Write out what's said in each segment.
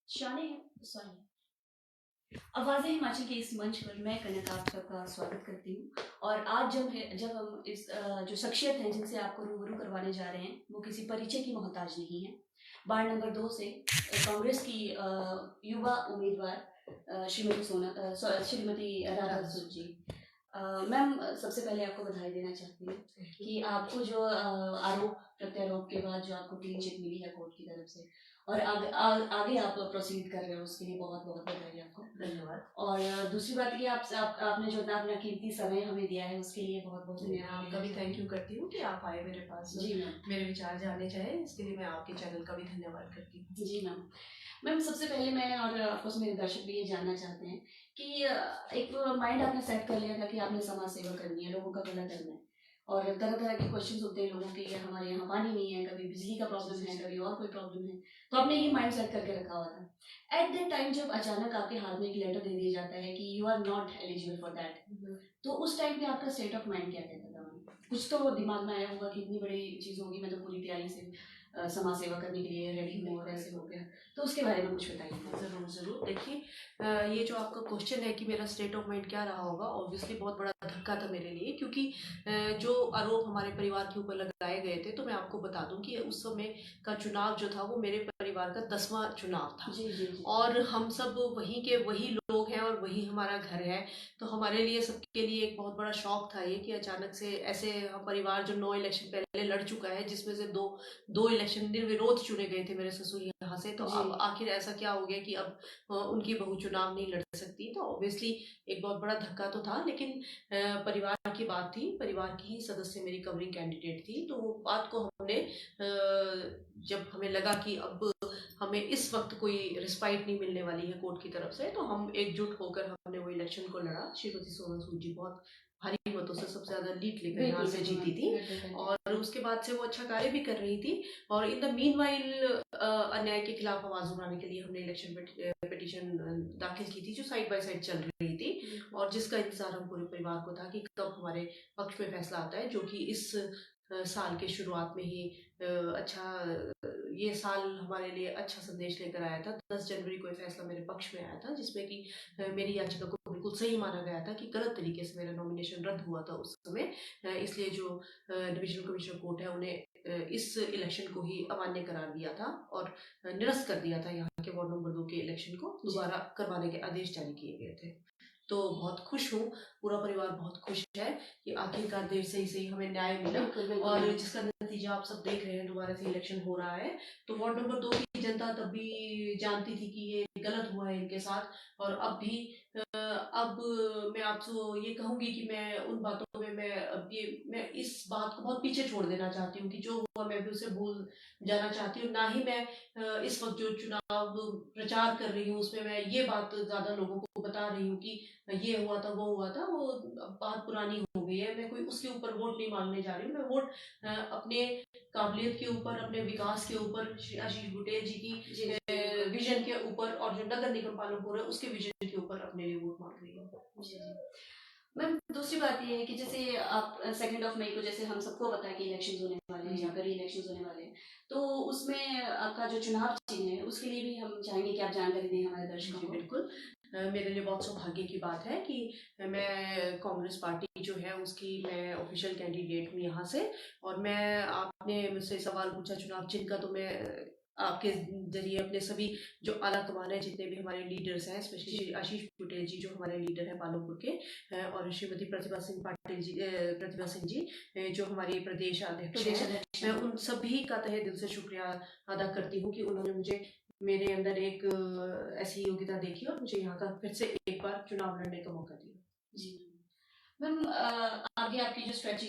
शाने सॉरी आवाज़ें हिमाचल के इस मंच पर मैं कनक आप सबका स्वागत करती हूँ। और आज जब हम इस जो शख्सियत हैं जिनसे आपको रूबरू करवाने जा रहे हैं वो किसी परिचय की मोहताज नहीं है। वार्ड नंबर 2 से कांग्रेस की युवा उम्मीदवार श्रीमती राधा सूद जी। मैम, सबसे पहले आपको बधाई देना चाहती हूँ कि आपको जो आरोप प्रत्यारोप के बाद जो आपको क्लीन चिट मिली है कोर्ट की तरफ से, और आगे आप प्रोसीड कर रहे हो, उसके लिए बहुत बहुत बधाई आपको। धन्यवाद। और दूसरी बात ये आपने जो अपना कीमती समय हमें दिया है उसके लिए बहुत बहुत धन्यवाद। आपका भी थैंक यू करती हूँ कि आप आए मेरे पास। जी मैम, मेरे विचार जानने चाहे इसके लिए मैं आपके चैनल का भी धन्यवाद करती हूँ। जी मैम। मैम, सबसे पहले मैं और ऑफकोर्स मेरे दर्शक भी ये जानना चाहते हैं कि एक माइंड आपने सेट कर लिया था कि आपने समाज सेवा करनी है, लोगों का भला करना है, और तरह तरह के क्वेश्चन होते हैं लोगों के, हमारे यहाँ पानी नहीं है, कभी बिजली का प्रॉब्लम है, कभी और कोई प्रॉब्लम है, तो आपने ये माइंड सेट करके रखा हुआ था। एट दैट टाइम जब अचानक आपके हाथ में एक लेटर दे दिया जाता है कि you are not eligible for that, तो उस टाइम पे आपका स्टेट ऑफ माइंड क्या कहता था? कुछ तो दिमाग में आया होगा कि इतनी बड़ी चीज़ होगी, मैं तो पूरी तैयारी से समाज सेवा करने के लिए रेडी हूँ और ऐसे हो गया, तो उसके बारे में कुछ बताइए। ज़रूर ज़रूर। देखिए, ये जो आपका क्वेश्चन है कि मेरा स्टेट ऑफ माइंड क्या रहा होगा, ऑब्वियसली बहुत बड़ा धक्का था मेरे लिए, क्योंकि जो आरोप हमारे परिवार के ऊपर लगाए गए थे, तो मैं आपको बता दूं कि उस समय का चुनाव जो था वो मेरे परिवार का 10वां चुनाव था। जी जी जी। और हम सब वहीं के वही लोग हैं और वही हमारा घर है, तो हमारे लिए सबके लिए एक बहुत बड़ा शौक था ये कि अचानक से ऐसे हम परिवार जो 9 इलेक्शन पहले लड़ चुका है, जिसमें से दो इलेक्शन निर्विरोध चुने गए थे मेरे ससुर यहाँ से, तो अब आखिर ऐसा क्या हो गया कि अब उनकी बहू चुनाव नहीं लड़ सकती। तो ऑब्वियसली एक बहुत बड़ा धक्का तो था, लेकिन परिवार की बात थी, परिवार की ही सदस्य मेरी कवरिंग कैंडिडेट थी, तो वो बात को हमने जब हमें लगा कि अब हमें इस वक्त कोई रिस्पाइट नहीं मिलने वाली है कोर्ट की तरफ से, तो हम एकजुट होकर हमने वो इलेक्शन को लड़ा। श्रीमती सोनल सूद जी बहुत भारी मतों से सबसे ज्यादा लीड लेकर यहाँ से जीती थी, और उसके बाद से वो अच्छा कार्य भी कर रही थी। और इन द मीनवाइल अन्याय के खिलाफ आवाज उठाने के लिए हमने इलेक्शन पिटीशन दाखिल की थी, जो साइड बाय साइड चल रही थी, और जिसका इंतजार हम पूरे परिवार को था कि कब हमारे पक्ष में फैसला आता है, जो कि इस साल के शुरुआत में ही ये साल हमारे लिए अच्छा संदेश लेकर आया था। 10 जनवरी को ये फैसला मेरे पक्ष में आया था, जिसमें कि मेरी याचिका को बिल्कुल सही माना गया था कि गलत तरीके से मेरा नॉमिनेशन रद्द हुआ था उस समय, इसलिए जो डिविजनल कमिश्नर कोर्ट है उन्हें इस इलेक्शन को ही अमान्य करार दिया था और निरस्त कर दिया था यहाँ के वार्ड नंबर 2 के इलेक्शन को दोबारा करवाने के आदेश जारी किए गए थे। तो बहुत खुश हूँ, पूरा परिवार बहुत खुश है कि आखिरकार देर से ही सही हमें न्याय मिला, और जिसका नतीजा आप सब देख रहे हैं, दोबारा से इलेक्शन हो रहा है। तो वार्ड नंबर 2 की जनता तब भी जानती थी कि ये गलत हुआ है इनके साथ, और अब भी अब मैं आपसे ये कहूंगी कि मैं उन बातों में मैं इस बात को बहुत पीछे छोड़ देना चाहती हूँ कि जो हुआ मैं भी उसे भूल जाना चाहती हूँ। ना ही मैं इस वक्त जो चुनाव प्रचार कर रही हूँ उसमें मैं ये बात ज्यादा लोगों को बता रही हूँ कि ये हुआ था वो हुआ था, वो बात पुरानी हो गई है। मैं कोई उसके ऊपर वोट नहीं मांगने जा रही हूँ, मैं वोट अपने काबिलियत के ऊपर, अपने विकास के ऊपर, श्री आशीष बुटेल जी की विजन के ऊपर, और जो नगर निगम पालमपुर है उसके विजन के ऊपर अपने लिए वोट मांग रही हूँ। जी जी। मैम, दूसरी बात ये है कि जैसे आप 2 मई को, जैसे हम सबको पता है कि इलेक्शन होने वाले हैं, यहाँ पर ही इलेक्शन होने वाले हैं, तो उसमें आपका जो चुनाव चिन्ह है उसके लिए भी हम चाहेंगे कि आप जानकारी दें हमारे दर्शकों को। बिल्कुल, मेरे लिए बहुत सौभाग्य की बात है कि मैं कांग्रेस पार्टी जो है उसकी मैं ऑफिशियल कैंडिडेट हूँ यहाँ से, और मैं आपने मुझसे सवाल पूछा चुनाव चिन्ह का, तो मैं आपके जरिए अपने सभी जो आला कमान है, जितने भी हमारे लीडर्स हैं, स्पेशली श्री आशीष बुटेल जी जो हमारे लीडर हैं पालमपुर के, और श्रीमती प्रतिभा सिंह पाटिल जी, प्रतिभा सिंह जी जो हमारी प्रदेश अध्यक्ष हैं, मैं उन सभी का तहे दिल से शुक्रिया अदा करती हूँ कि उन्होंने मुझे मेरे अंदर एक ऐसी योग्यता देखी और मुझे यहाँ का फिर से एक बार चुनाव लड़ने का मौका दिया। जी मैम, आगे आपकी जो स्ट्रेटजी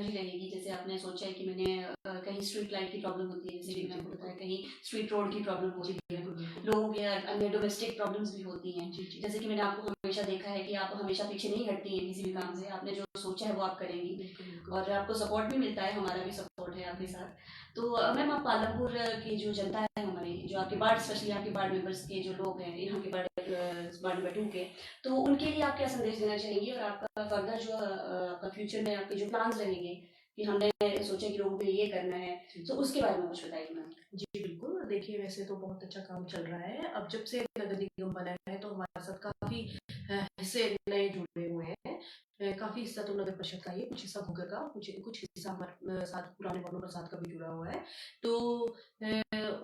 रहेगी, जैसे आपने सोचा है कि मैंने कहीं स्ट्रीट लाइट की प्रॉब्लम होती है, जैसे कि मैंने बताया, कहीं स्ट्रीट रोड की प्रॉब्लम होती है, लोगों के अन्य डोमेस्टिक प्रॉब्लम्स भी होती हैं, जैसे कि मैंने आपको हमेशा देखा है कि आप हमेशा पीछे नहीं हटती हैं किसी भी काम से, आपने जो सोचा है वो आप करेंगी, और आपको सपोर्ट भी मिलता है, हमारा भी सपोर्ट है आपके साथ। तो मैम, आप पालमपुर की जो जनता है हमारी, जो आपके वार्ड, स्पेशली आपके वार्ड मेंबर्स के जो लोग हैं यहाँ के वार्ड नंबर 2 के, तो उनके लिए आप क्या संदेश देना चाहेंगी, और आपका फर्दर जो आपका फ्यूचर में आपके जो प्लान्स रहेंगे कि हमने सोचा कि लोगों को ये करना है, तो उसके बारे में कुछ बताइए मैम। जी बिल्कुल, देखिए वैसे तो बहुत अच्छा काम चल रहा है। अब जब से नगर निगम बना है तो हमारे साथ काफ़ी हिस्से नए जुड़े हुए हैं। काफ़ी हिस्सा तो नगर परिषद का ही है, कुछ हिस्सा भूगर का, कुछ हिस्सा हमारे साथ पुराने वार्डों के साथ का भी जुड़ा हुआ है। तो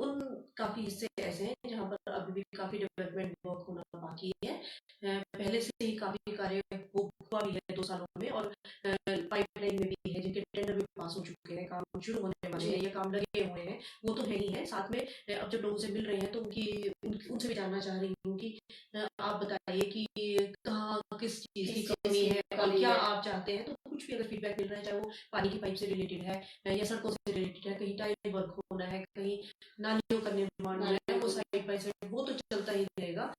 उन काफ़ी हिस्से ऐसे हैं जहाँ पर अभी भी काफ़ी डेवलपमेंट वर्क होना बाकी है। पहले से ही काफ़ी कार्य हुआ भी है 2 सालों में, और पाइपलाइन में भी है, जिनके टेंडर भी पास हो चुके हैं, काम शुरू होने वाले हैं या काम लगे हुए हैं, वो तो है ही है। साथ में अब जब लोगों से मिल रहे हैं तो उनसे भी जानना चाह रही हूँ कि आप बताइए कि कहाँ किस चीज़ की किस चीज़ कमी की है और कमी क्या है। आप चाहते हैं। तो कुछ भी अगर फीडबैक मिल रहा है, चाहे वो पानी की पाइप से रिलेटेड है या सड़कों से रिलेटेड है, कहीं टाइल वर्क होना है, कहीं नालियों का निर्माण होना है, वो साइड बाय साइड वो तो चलता ही रहेगा।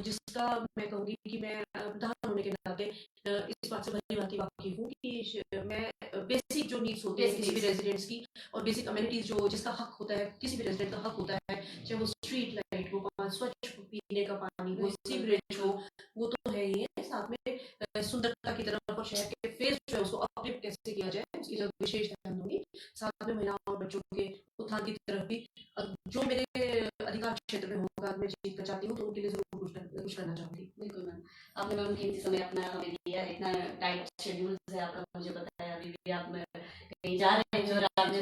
जिसका मैं कहूँगी कि मैं प्रधान होने के नाते इस बात से भली-भांति वाकिफ़ हूँ कि मैं बेसिक जो नीड्स होती है किसी भी रेज़िडेंट्स की, और बेसिक अमेनिटीज़ जो जिसका हक होता है, किसी भी रेज़िडेंट का हक होता है, चाहे वो स्ट्रीट लाइट हो, स्वच्छ पीने का पानी हो, सीवरेज हो, वो तो है ही है। साथ में सुंदरता की तरफ और शहर के फेस जो है उसको अपलिफ्ट कैसे किया जाए, उसकी तरफ विशेष ध्यान दूँगी। साथ में महिलाओं और बच्चों के उत्थान की तरफ भी जो मेरे अधिकार क्षेत्र में होगा, मैं जीतना चाहती हूँ, तो उनके लिए ज़रूर कुछ करना चाहूँगी। बिल्कुल मैम, आपने मैम कीमती समय अपना हमें दिया है, इतना टाइट शेड्यूल है आपका, मुझे बताया, अभी भी आप कहीं जा रहे हैं और आपने